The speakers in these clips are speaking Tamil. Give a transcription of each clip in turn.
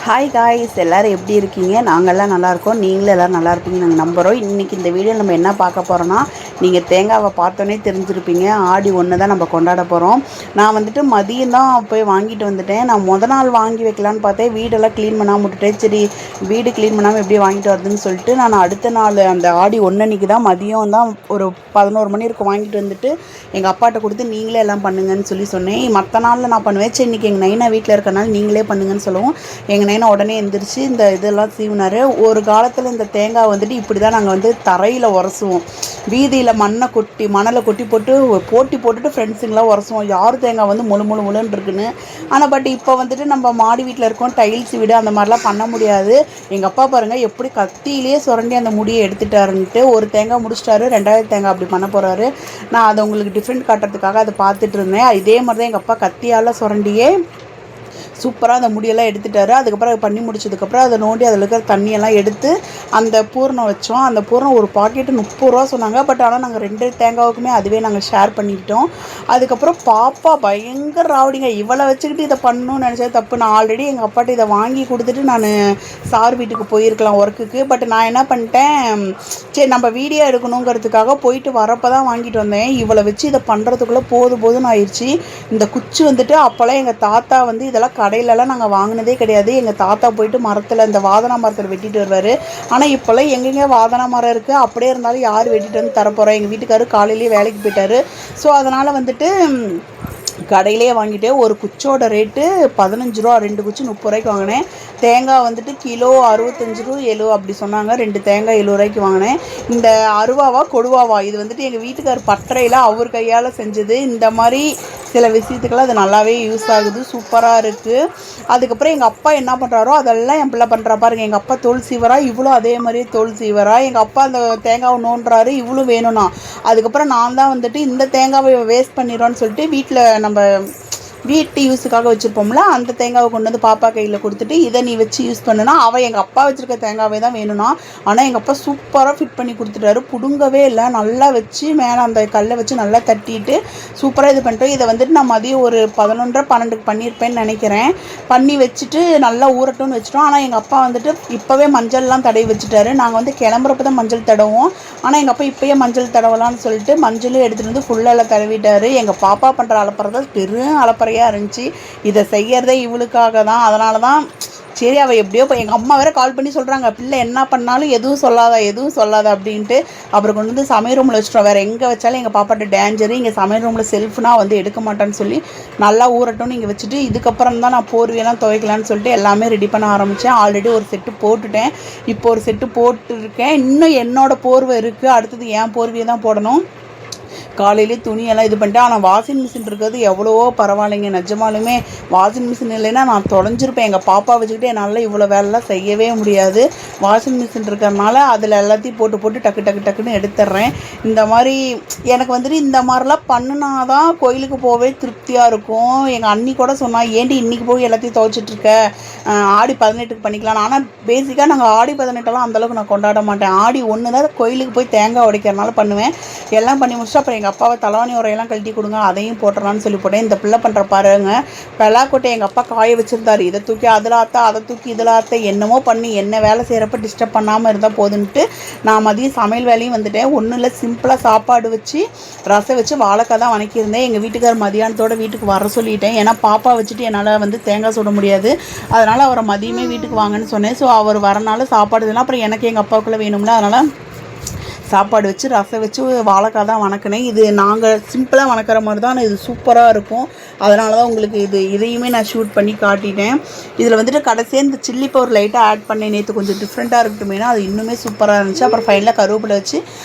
ஹாய் காய்ஸ், எல்லோரும் எப்படி இருக்கீங்க? நாங்கள்லாம் நல்லாயிருக்கோம். நீங்களும் எல்லோரும் நல்லா இருப்பீங்கன்னு நாங்கள் நம்புகிறோம். இன்றைக்கி இந்த வீடியோ நம்ம என்ன பார்க்க போகிறோன்னா, நீங்கள் தேங்காவை பார்த்தோன்னே தெரிஞ்சிருப்பீங்க. ஆடி 1 தான் நம்ம கொண்டாட போகிறோம். நான் மதியம் தான் போய் வாங்கிட்டு வந்துட்டேன். நான் நாள் வாங்கி வைக்கலான்னு பார்த்தேன். வீடெல்லாம் க்ளீன் பண்ணாமல் விட்டுட்டேன். சரி, வீடு க்ளீன் பண்ணாமல் எப்படி வாங்கிட்டு வருதுன்னு சொல்லிட்டு நான் அடுத்த நாள் அந்த ஆடி 1 அன்றைக்கி தான் மதியம் தான் ஒரு 11 மணி இருக்கும் வாங்கிட்டு வந்துட்டு எங்கள் அப்பாட்ட கொடுத்து நீங்களே எல்லாம் பண்ணுங்கன்னு சொன்னேன். மற்ற நாளில் நான் பண்ணுவேன். சரி, இன்றைக்கி எங்கள் நைனா வீட்டில் இருக்கனால நீங்களே பண்ணுங்கன்னு சொல்லுவோம். எங்கள் நைனா உடனே எந்திரிச்சு இந்த இதெல்லாம் சீவினார். ஒரு காலத்தில் இந்த தேங்காய் இப்படி தான் நாங்கள் தரையில் உரசுவோம். வீதியில் மணலை கொட்டி போட்டுட்டு ஃப்ரெண்ட்ஸுங்களாம் உரசுவோம். யார் தேங்காய் முழுன்னு இருக்குன்னு. ஆனால் இப்போ நம்ம மாடி வீட்டில் இருக்கோம், டைல்ஸ் வீடு, அந்த மாதிரிலாம் பண்ண முடியாது. எங்கள் அப்பா பாருங்கள் எப்படி கத்தியிலே சுரண்டி அந்த முடியை எடுத்துட்டாருன்ட்டு. ஒரு தேங்காய் முடிச்சிட்டாரு, 2வது தேங்காய் அப்படி பண்ண போகிறாரு. நான் அதை உங்களுக்கு டிஃப்ரெண்ட் காட்டுறதுக்காக அதை பார்த்துட்டு இருந்தேன். இதே மாதிரி தான் எங்கள் அப்பா கத்தியால் சுரண்டியே சூப்பராக அந்த முடியெல்லாம் எடுத்துட்டாரு. அதுக்கப்புறம் பண்ணி முடிச்சதுக்கப்புறம் அதை நோண்டி அதில் இருக்கிற தண்ணியெல்லாம் எடுத்து அந்த பூர்ணம் வச்சோம். அந்த பூர்ணம் ஒரு பாக்கெட்டு 30 ரூபா சொன்னாங்க. ஆனால் நாங்கள் 2 தேங்காவுக்குமே அதுவே நாங்கள் ஷேர் பண்ணிக்கிட்டோம். அதுக்கப்புறம் பாப்பா பயங்கர ராவடிங்க. இவளை வச்சுக்கிட்டு இதை பண்ணணும்னு நினச்சது தப்பு. நான் ஆல்ரெடி எங்கள் அப்பாட்ட இதை வாங்கி கொடுத்துட்டு நான் சார் வீட்டுக்கு போயிருக்கலாம் ஒர்க்குக்கு. நான் என்ன பண்ணிட்டேன், சரி நம்ம வீடியோ எடுக்கணுங்கிறதுக்காக போயிட்டு வரப்போ தான் வாங்கிட்டு வந்தேன். இவளை வச்சு இதை பண்ணுறதுக்குள்ளே போதும்னு ஆயிடுச்சு. இந்த குச்சி அப்போல்லாம் எங்கள் தாத்தா இதெல்லாம் கடையிலலாம் நாங்கள் வாங்கினதே கிடையாது. எங்கள் தாத்தா போயிட்டு மரத்தில் இந்த வாதனா மரத்தில் வெட்டிட்டு வருவார். ஆனால் இப்போல்லாம் எங்கெங்கே வாதனா மரம் இருக்குது, அப்படியே இருந்தாலும் யார் வெட்டிட்டு வந்து தரப்போகிறோம். எங்கள் வீட்டுக்காரர் காலையிலேயே வேலைக்கு போயிட்டார். ஸோ அதனால் கடையிலே வாங்கிட்டேன். ஒரு குச்சோட ரேட்டு 15 ரூபா, 2 குச்சி 30 ரூபாய்க்கு வாங்கினேன். தேங்காய் கிலோ 65 ரூபா 70 அப்படி சொன்னாங்க. 2 தேங்காய் 70 ரூபாய்க்கு வாங்கினேன். இந்த அருவாவா கொடுவாவா இது எங்கள் வீட்டுக்கார் பட்டறையில் அவர் கையால் செஞ்சது. இந்த மாதிரி சில விஷயத்துக்கெல்லாம் அது நல்லாவே யூஸ் ஆகுது, சூப்பராக இருக்குது. அதுக்கப்புறம் எங்கள் அப்பா என்ன பண்ணுறாரோ அதெல்லாம் என் பிள்ளை பண்ணுறா பாருங்கள். எங்கள் அப்பா தோல் சீவரா, இவ்வளோ அதே மாதிரியே தோல் சீவரா. எங்கள் அப்பா அந்த தேங்காவை நோண்டுறாரு, இவ்வளோ வேணும்னா. அதுக்கப்புறம் நான் தான் இந்த தேங்காவை வேஸ்ட் பண்ணிடுறோன்னு சொல்லிட்டு வீட்டில் நம்ம வீட்டு யூஸுக்காக வச்சுருப்போம்ல, அந்த தேங்காவை கொண்டு வந்து பாப்பா கையில் கொடுத்துட்டு இதை நீ வச்சு யூஸ் பண்ணுனா, அவள் எங்கள் அப்பா வச்சுருக்க தேங்காவே தான் வேணும்னா. ஆனால் எங்கள் அப்பா சூப்பராக ஃபிட் பண்ணி கொடுத்துட்டாரு. பிடுங்கவே இல்லை, நல்லா வச்சு மேலே அந்த கல்லை வச்சு நல்லா தட்டிட்டு சூப்பராக இது பண்ணிட்டோம். இதை நான் மதியம் ஒரு 11:30 12க்கு பண்ணியிருப்பேன்னு நினைக்கிறேன். பண்ணி வச்சுட்டு நல்லா ஊறட்டும்னு வச்சுட்டோம். ஆனால் எங்கள் அப்பா இப்போவே மஞ்சள்லாம் தடவி வச்சுட்டாரு. நாங்கள் கிளம்புறப்ப தான் மஞ்சள் தடவோம். ஆனால் எங்கள் அப்பா இப்போயே மஞ்சள் தடவலான்னு சொல்லிட்டு மஞ்சளும் எடுத்துகிட்டு வந்து ஃபுல்லாக தடவிட்டார். எங்கள் பாப்பா பண்ணுற அலப்பறை தான் பெரும் அலப்பறை இருந்துச்சு. இதை செய்யறதே இவளுக்காக தான். அதனால தான் சரி, அவள் எப்படியோ எங்கள் அம்மா வேறு கால் பண்ணி சொல்கிறாங்க, பிள்ளை என்ன பண்ணாலும் எதுவும் சொல்லாத அப்படின்ட்டு. அப்புறம் கொண்டு வந்து சமையல் ரூமில் வச்சுட்டோம். வேறு எங்கே வச்சாலும் எங்கள் பாப்பாட்ட டேஞ்சரு. இங்கே சமையல் ரூமில் செல்ஃப்னால் எடுக்க மாட்டான்னு சொல்லி நல்லா ஊறட்டும்னு இங்கே வச்சுட்டு இதுக்கப்புறம் தான் நான் போர்வையெல்லாம் துவைக்கலான்னு சொல்லிட்டு எல்லாமே ரெடி பண்ண ஆரம்பித்தேன். ஆல்ரெடி ஒரு செட்டு போட்டுட்டேன், இப்போ ஒரு செட்டு போட்டுருக்கேன். இன்னும் என்னோடய போர்வை இருக்குது. அடுத்தது என் போர்வையை தான் போடணும். காலையிலே துணியெல்லாம் இது பண்ணிட்டேன். ஆனால் வாஷிங் மிஷின் இருக்கிறது எவ்வளவோ பரவாயில்லைங்க. நிஜமாலுமே வாஷிங் மிஷின் இல்லைன்னா நான் தொலைஞ்சிருப்பேன். எங்கள் பாப்பா வச்சுக்கிட்டு என்னால் இவ்வளோ வேலைலாம் செய்யவே முடியாது. வாஷிங் மிஷின் இருக்கிறனால அதில் எல்லாத்தையும் போட்டு டக்குன்னு எடுத்துடுறேன். இந்த மாதிரி எனக்கு இந்த மாதிரிலாம் பண்ணினா தான் கோயிலுக்கு போவே திருப்தியாக இருக்கும். எங்கள் அண்ணி கூட சொன்னால், ஏண்டி இன்றைக்கி போய் எல்லாத்தையும் துவைச்சிட்ருக்க, ஆடி 18க்கு பண்ணிக்கலாம். ஆனால் பேசிக்காக நாங்கள் ஆடி 18எல்லாம் அந்தளவுக்கு நான் கொண்டாட மாட்டேன். ஆடி 1 தான் கோயிலுக்கு போய் தேங்காய் உடைக்கிறனால பண்ணுவேன். எல்லாம் பண்ணி முடிச்சுட்டு அப்புறம் எங்கள் அப்பாவை தலைவாணி உரையெல்லாம் கழட்டி கொடுங்க, அதையும் போட்டுறான்னு சொல்லி போட்டேன். இந்த பிள்ளை பண்ணுற பாருங்க, பெலாக்கொட்டை எங்கள் அப்பா காய வச்சுருந்தாரு. இதை தூக்கி அதில் ஆற்ற, அதை தூக்கி இதில் ஆற்ற, என்னமோ பண்ணி என்ன வேலை செய்கிறப்ப டிஸ்டர்ப் பண்ணாமல் இருந்தால் போதுன்ட்டு நான் மதியம் சமையல் வேலையும் வந்துட்டேன். ஒன்றும் இல்லை, சிம்பிளாக சாப்பாடு வச்சு ரசம் வச்சு வாழைக்காய் தான் வணக்கியிருந்தேன். எங்கள் வீட்டுக்கார் மதியானத்தோடு வீட்டுக்கு வர சொல்லிட்டேன். ஏன்னா பாப்பா வச்சுட்டு என்னால் தேங்காய் சுட முடியாது. அதனால் அவரை மதியமே வீட்டுக்கு வாங்கன்னு சொன்னேன். ஸோ அவர் வரனால சாப்பாடு இதெல்லாம் அப்புறம் எனக்கு எங்கள் அப்பாவுக்குள்ளே வேணும்ல, அதனால் சாப்பாடு வச்சு ரசம் வச்சு வாழைக்காய் தான் வணக்கினேன். இது நாங்கள் சிம்பிளாக வணக்கிற மாதிரி தான், இது சூப்பராக இருக்கும். அதனால தான் உங்களுக்கு இதையுமே நான் ஷூட் பண்ணி காட்டிட்டேன். இதில் கடைசியாக இந்த சில்லி பவுடர் லைட்டாக ஆட் பண்ணேன். நேற்று கொஞ்சம் டிஃப்ரெண்ட்டாக இருக்கட்டுமேனா அது இன்னுமே சூப்பராக இருந்துச்சு. அப்புறம் ஃபைனலாக கருவேப்பிலை வச்சு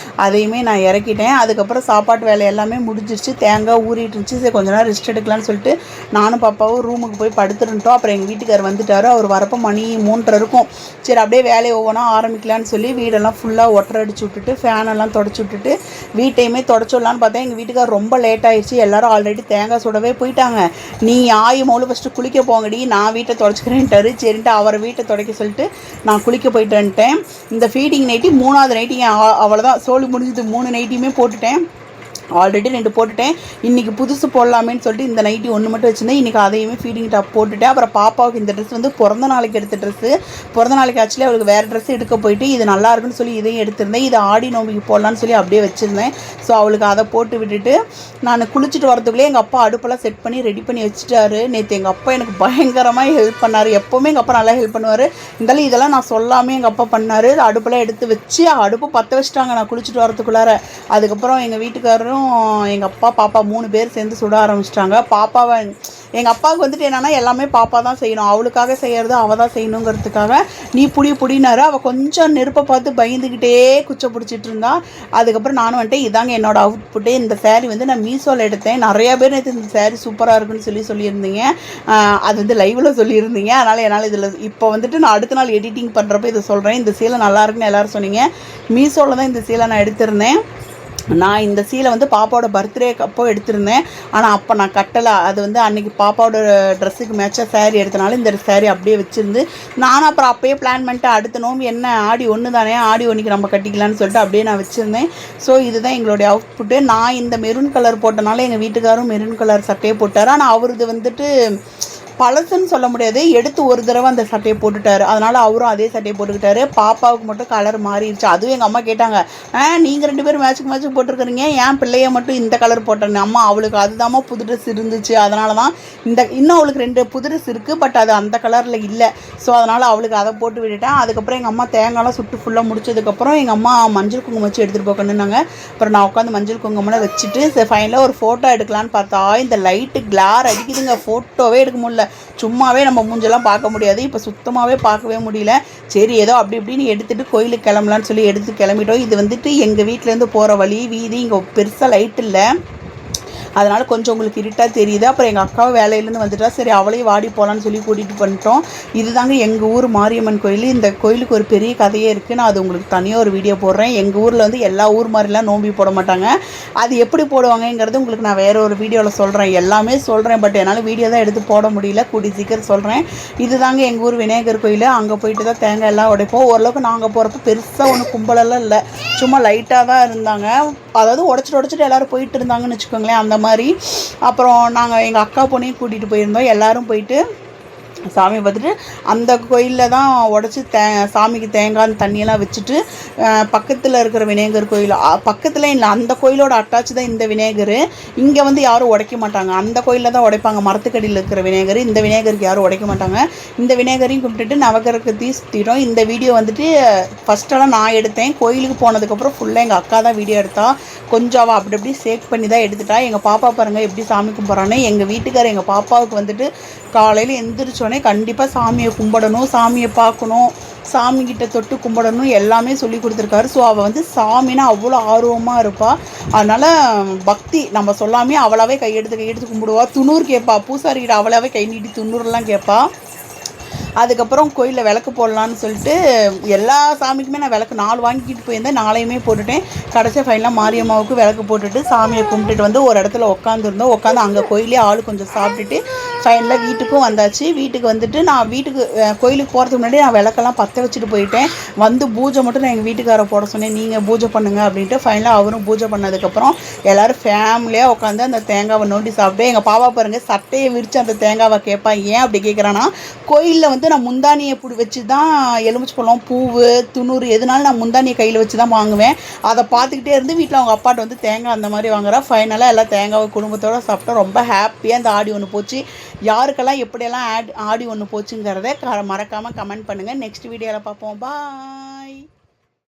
அதையுமே நான் இறக்கிட்டேன். அதுக்கப்புறம் சாப்பாட்டு வேலை எல்லாமே முடிஞ்சிருச்சு. தேங்காய் ஊறிட்டு இருந்துச்சு. சரி, கொஞ்ச நேரம் ரெஸ்ட் எடுக்கலான்னு சொல்லிட்டு நானும் பாப்பாவும் ரூமுக்கு போய் படுத்துருந்தோம். அப்புறம் எங்கள் வீட்டுக்கார் வந்துட்டார். அவர் வரப்போ மணி 3:30 இருக்கும். சரி, அப்படியே வேலையை ஒவ்வொன்றா ஆரம்பிக்கலான்னு சொல்லி வீடெல்லாம் ஃபுல்லாக ஒட்டரை அடிச்சு விட்டுட்டு ஃபேனெல்லாம் தொடச்சி விட்டுட்டு வீட்டையுமே தொடச்சிடலான்னு பார்த்தேன். எங்கள் வீட்டுக்கார் ரொம்ப லேட் ஆகிடுச்சு. எல்லோரும் ஆல்ரெடி தேங்காய் சுடவே போயிட்டாங்க. நீ ஆயுமோடு ஃபஸ்ட்டு குளிக்க போங்கடி, நான் வீட்டை தொடச்சிக்கிறேன்ட்டாரு. சரின்ட்டு அவரை வீட்டை துடைக்க சொல்லிட்டு நான் குளிக்க போயிட்டேன்ட்டேன். இந்த ஃபீடிங் நைட்டி 3வது நைட்டிங்க, அவ்வளோதான், சோழி முடிஞ்சது. 3 நைட்டியுமே போட்டுட்டேன். ஆல்ரெடி 2 போட்டுட்டேன். இன்றைக்கி புதுசு போடலாமேன்னு சொல்லிட்டு இந்த நைட்டி ஒன்று மட்டும் வச்சுருந்தேன். இன்றைக்கி அதையுமே ஃபீடிங் டாப் போட்டுட்டேன். அப்புறம் பாப்பாவுக்கு இந்த ட்ரெஸ் வந்து பிறந்த நாளைக்கு எடுத்த ட்ரெஸ்ஸு. பிறந்த நாளைக்கு ஆக்சுவலி அவளுக்கு வேறு ட்ரெஸ் எடுக்க போயிட்டு இது நல்லா இருக்குன்னு சொல்லி இதையும் எடுத்திருந்தேன். இது ஆடி நோம்பிக்கு போடலான்னு சொல்லி அப்படியே வச்சுருந்தேன். ஸோ அவளுக்கு அதை போட்டு விட்டுட்டு நான் குளிச்சுட்டு வரதுக்குள்ளே எங்கள் அப்பா அடுப்பெல்லாம் செட் பண்ணி ரெடி பண்ணி வச்சுட்டாரு. நேற்று எங்கள் அப்பா எனக்கு பயங்கரமாக ஹெல்ப் பண்ணார். எப்போவுமே எங்கள் அப்பா நல்லா ஹெல்ப் பண்ணுவார். இருந்தாலும் இதெல்லாம் நான் சொல்லாமல் எங்கள் அப்பா பண்ணார். அடுப்பெல்லாம் எடுத்து வச்சு அடுப்பு பற்ற வச்சுட்டாங்க நான் குளிச்சுட்டு வரதுக்குள்ளார. அதுக்கப்புறம் எங்கள் வீட்டுக்காரரும் எங்கள் அப்பா பாப்பா 3 பேர் சேர்ந்து சுட ஆரம்பிச்சிட்டாங்க. பாப்பாவை எங்கள் அப்பாவுக்கு வந்துட்டு என்னென்னா எல்லாமே பாப்பா தான் செய்யணும், அவளுக்காக செய்கிறது அவள் தான் செய்யணுங்கிறதுக்காக நீ புடினாரு. அவள் கொஞ்சம் நெருப்பை பார்த்து பயந்துக்கிட்டே குச்சை பிடிச்சிட்டு இருந்தா. அதுக்கப்புறம் நானும் வந்துட்டு இதாங்க என்னோடய அவுட்புட்டு. இந்த சேரீ வந்து நான் மீஷோவில் எடுத்தேன். நிறையா பேர் நேற்று இந்த சேரீ சூப்பராக இருக்குன்னு சொல்லியிருந்தீங்க. அது வந்து லைவில் சொல்லியிருந்தீங்க. அதனால் என்னால் இதில் இப்போ வந்துட்டு நான் அடுத்த நாள் எடிட்டிங் பண்ணுறப்ப இதை சொல்கிறேன். இந்த சீலை நல்லா இருக்குன்னு எல்லோரும் சொன்னீங்க. மீஷோவில் தான் இந்த சீலை நான் எடுத்திருந்தேன். நான் இந்த சீலை வந்து பாப்பாவோட பர்த்டே அப்போ எடுத்திருந்தேன். ஆனால் அப்போ நான் கட்டலை. அது வந்து அன்றைக்கி பாப்பாவோட ட்ரெஸ்ஸுக்கு மேட்சாக சேரீ எடுத்தனால இந்த சேரீ அப்படியே வச்சுருந்து நானும் அப்புறம் அப்போயே பிளான் பண்ணிட்டு அடுத்த நோம்பு என்ன ஆடி 1 தானே, ஆடி 1க்கு நம்ம கட்டிக்கலான்னு சொல்லிட்டு அப்படியே நான் வச்சுருந்தேன். ஸோ இதுதான் எங்களுடைய அவுட்புட்டு. நான் இந்த மெரூன் கலர் போட்டனால எங்கள் வீட்டுக்காரும் மெரூன் கலர் சட்டையை போட்டார். ஆனால் அவரது வந்துட்டு பழசுன்னு சொல்ல முடியாது, எடுத்து ஒரு தடவை அந்த சட்டையை போட்டுட்டார். அதனால் அவரும் அதே சட்டையை போட்டுக்கிட்டாரு. பாப்பாவுக்கு மட்டும் கலர் மாறிடுச்சு. அதுவும் எங்கள் அம்மா கேட்டாங்க, நீங்கள் 2 பேரும் மேட்சுக்கு போட்டுருக்குறீங்க, ஏன் பிள்ளைய மட்டும் இந்த கலர் போட்டேன்னு. அம்மா அவளுக்கு அதுதாம்மா புது ட்ரெஸ் இருந்துச்சு, அதனால தான் இன்னும் அவளுக்கு 2 புது ட்ரெஸ் இருக்குது, பட் அது அந்த கலரில் இல்லை. ஸோ அதனால் அவளுக்கு அதை போட்டு விட்டுட்டேன். அதுக்கப்புறம் எங்கள் அம்மா தேங்காய்லாம் சுட்டு ஃபுல்லாக முடிச்சதுக்கப்புறம் எங்கள் அம்மா மஞ்சள் குங்குமம் வச்சு எடுத்துகிட்டு போக்கணுன்னாங்க. அப்புறம் நான் உட்காந்து மஞ்சள் குங்குமம்லாம் வச்சுட்டு ஃபைனலாக ஒரு ஃபோட்டோ எடுக்கலான்னு பார்த்தா இந்த லைட்டு கிளார் அடிக்குதுங்க, ஃபோட்டோவே எடுக்க முடியல. சும்மாவே நம்ம மூஞ்செல்லாம் பார்க்க முடியாது. இப்போ சுத்தமாகவே பார்க்கவே முடியல. சரி ஏதோ அப்படி இப்படின்னு எடுத்துகிட்டு கோயிலுக்கு கிளம்பலான்னு சொல்லி எடுத்து கிளம்பிட்டோம். இது வந்துட்டு எங்கள் வீட்டிலேருந்து போகிற வழி வீதி. இங்கே பெருசாக லைட் இல்லை, அதனால் கொஞ்சம் உங்களுக்கு இருட்டாக தெரியுது. அப்புறம் எங்கள் அக்காவும் வேலையிலேருந்து வந்துட்டா, சரி அவளையும் வாடி போகலான்னு சொல்லி கூட்டிகிட்டு பண்ணிட்டோம். இதுதாங்க எங்கள் ஊர் மாரியம்மன் கோயில். இந்த கோயிலுக்கு ஒரு பெரிய கதையே இருக்குது. நான் அது உங்களுக்கு தனியாக ஒரு வீடியோ போடுறேன். எங்கள் ஊரில் வந்து எல்லா ஊர் மாதிரிலாம் நோம்பி போட மாட்டாங்க. அது எப்படி போடுவாங்கங்கிறது உங்களுக்கு நான் வேறு ஒரு வீடியோவில் சொல்கிறேன். எல்லாமே சொல்கிறேன், பட் என்னால் வீடியோ தான் எடுத்து போட முடியல. கூடி சீக்கிரம் சொல்கிறேன். இதுதாங்க எங்கள் ஊர் விநாயகர் கோயில். அங்கே போயிட்டு தான் தேங்காய் எல்லாம் உடைப்போம். ஓரளவுக்கு நாங்கள் போகிறப்ப பெருசாக ஒன்றும் கும்பலெல்லாம் இல்லை, சும்மா லைட்டாக தான் இருந்தாங்க. அதாவது உடச்சிட்டு எல்லோரும் போயிட்டு இருந்தாங்கன்னு வச்சுக்கோங்களேன், அந்த மாதிரி. அப்புறம் நாங்கள் எங்கள் அக்கா பொண்ணையும் கூட்டிகிட்டு போயிருந்தோம். எல்லோரும் போயிட்டு சாமி பார்த்துட்டு அந்த கோயிலில் தான் உடச்சி சாமிக்கு தேங்காய் தண்ணியெல்லாம் வச்சுட்டு பக்கத்தில் இருக்கிற விநாயகர் கோயில் பக்கத்தில் இல்லை, அந்த கோயிலோட அட்டாச் தான் இந்த விநாயகர். இங்கே வந்து யாரும் உடைக்க மாட்டாங்க, அந்த கோயிலில் தான் உடைப்பாங்க. மரத்துக்கடியில் இருக்கிற விநாயகர். இந்த விநாயகருக்கு யாரும் உடைக்க மாட்டாங்க. இந்த விநாயகரையும் கும்பிட்டுட்டு நவகிரகத்தையும் சுற்றிட்டோம். இந்த வீடியோ வந்துட்டு ஃபஸ்ட்டெல்லாம் நான் எடுத்தேன். கோயிலுக்கு போனதுக்கப்புறம் ஃபுல்லாக எங்கள் அக்கா தான் வீடியோ எடுத்தா. கொஞ்சம் அவள் அப்படி அப்படி சேக் பண்ணி தான் எடுத்துட்டா. எங்கள் பாப்பா பாருங்கள் எப்படி சாமி கும்பிட்றான்னு. எங்கள் வீட்டுக்காரர் எங்கள் பாப்பாவுக்கு வந்துட்டு காலையில் எந்திரிச்சோடனே கண்டிப்பாக சாமியை கும்பிடணும், சாமியை பார்க்கணும், சாமிக்கிட்ட தொட்டு கும்பிடணும் எல்லாமே சொல்லி கொடுத்துருக்காரு. ஸோ அவள் வந்து சாமின்னா அவ்வளோ ஆர்வமாக இருப்பாள். அதனால் பக்தி நம்ம சொல்லாமே அவளாவே கையெடுத்து கும்பிடுவா. துண்ணூறு கேட்பா, பூசாரிக்கிட்ட அவளாவே கை நீட்டி துண்ணூறுலாம் கேட்பா. அதுக்கப்புறம் கோயிலில் விளக்கு போடலான்னு சொல்லிட்டு எல்லா சாமிக்குமே நான் விளக்கு 4 வாங்கிக்கிட்டு போயிருந்தேன். 4யுமே போட்டுட்டேன். கடைசி ஃபைனலாக மாரியம்மாவுக்கு விளக்கு போட்டுட்டு சாமியை கும்பிட்டுட்டு வந்து ஒரு இடத்துல உட்காந்துருந்தோம். உட்காந்து அங்கே கோயிலே ஆள் கொஞ்சம் சாப்பிட்டுட்டு ஃபைனலாக வீட்டுக்கும் வந்தாச்சு. வீட்டுக்கு வந்துட்டு நான் கோயிலுக்கு போகிறதுக்கு முன்னாடி நான் விளக்கெல்லாம் பற்ற வச்சுட்டு போயிட்டேன். வந்து பூஜை மட்டும் நான் எங்கள் வீட்டுக்காரை போட சொன்னேன், நீங்கள் பூஜை பண்ணுங்க அப்படின்ட்டு. ஃபைனலாக அவரும் பூஜை பண்ணதுக்கப்புறம் எல்லோரும் ஃபேமிலியாக உட்காந்து அந்த தேங்காவை நோண்டி சாப்பிட்டு எங்கள் பாப்பா பாருங்கள் சட்டையை விரித்து அந்த தேங்காவை கேட்பா. ஏன் அப்படி கேட்குறான்னா, கோயிலில் வந்து நான் முந்தானியை வச்சு தான் எலுமிச்சை பழம் பூவு துண்ணூறு எதுனாலும் நான் முந்தானியை கையில் வச்சு தான் வாங்குவேன். அதை பார்த்துக்கிட்டே இருந்து வீட்டில் அவங்க அப்பாட்ட வந்து தேங்காய் அந்த மாதிரி வாங்குறா. ஃபைனலாக எல்லாம் தேங்காவை குடும்பத்தோடு சாப்பிட்டா ரொம்ப ஹாப்பியாக இந்த ஆடி 1 போச்சு. யாருக்கெல்லாம் எப்படியெல்லாம் ஆடி 1 போச்சுங்கிறத மறக்காமல் கமெண்ட் பண்ணுங்கள். நெக்ஸ்ட் வீடியோவில் பார்ப்போம். பாய்.